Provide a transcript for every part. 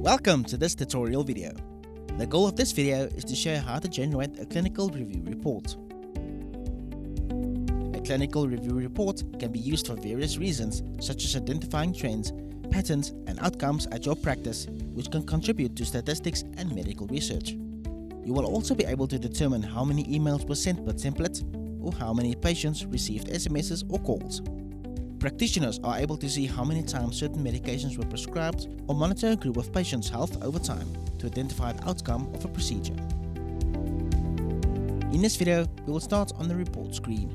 Welcome to this tutorial video. The goal of this video is to show how to generate a clinical review report. A clinical review report can be used for various reasons, such as identifying trends, patterns, and outcomes at your practice, which can contribute to statistics and medical research. You will also be able to determine how many emails were sent per template, or how many patients received SMSs or calls. Practitioners are able to see how many times certain medications were prescribed or monitor a group of patients' health over time to identify the outcome of a procedure. In this video, we will start on the report screen.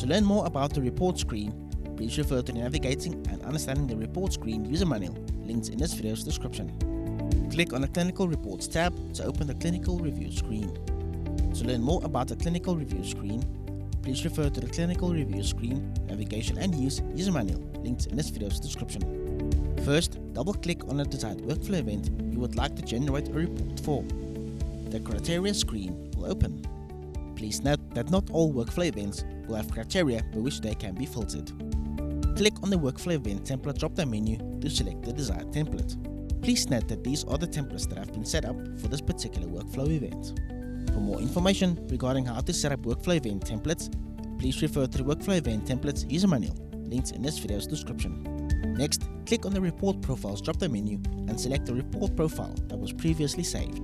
To learn more about the report screen, please refer to the Navigating and Understanding the Report Screen user manual linked in this video's description. Click on the Clinical Reports tab to open the Clinical Review screen. To learn more about the Clinical Review screen, please refer to the Clinical Review Screen, Navigation and Use user manual linked in this video's description. First, double-click on the desired workflow event you would like to generate a report for. The criteria screen will open. Please note that not all workflow events will have criteria by which they can be filtered. Click on the Workflow Event Template drop-down menu to select the desired template. Please note that these are the templates that have been set up for this particular workflow event. For more information regarding how to set up workflow event templates, please refer to the Workflow Event Templates user manual linked in this video's description. Next, click on the Report Profiles drop-down menu and select the report profile that was previously saved.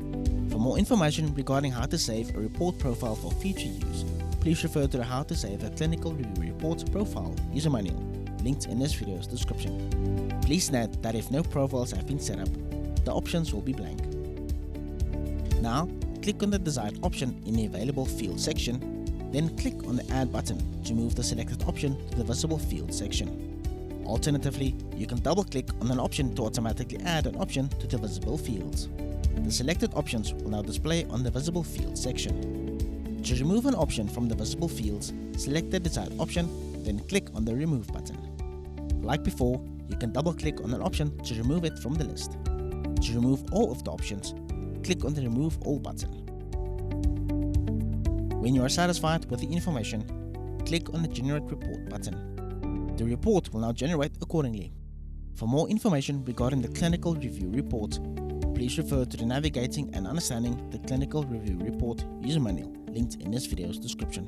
For more information regarding how to save a report profile for future use, please refer to the How to Save a Clinical Review Report Profile user manual linked in this video's description. Please note that if no profiles have been set up, the options will be blank. Now, click on the desired option in the Available Field section, then click on the Add button to move the selected option to the Visible Field section. Alternatively, you can double-click on an option to automatically add an option to the visible fields. The selected options will now display on the Visible Field section. To remove an option from the visible fields, select the desired option, then click on the Remove button. Like before, you can double-click on an option to remove it from the list. To remove all of the options, click on the Remove All button. When you are satisfied with the information, click on the Generate Report button. The report will now generate accordingly. For more information regarding the Clinical Review Report, please refer to the Navigating and Understanding the Clinical Review Report user manual linked in this video's description.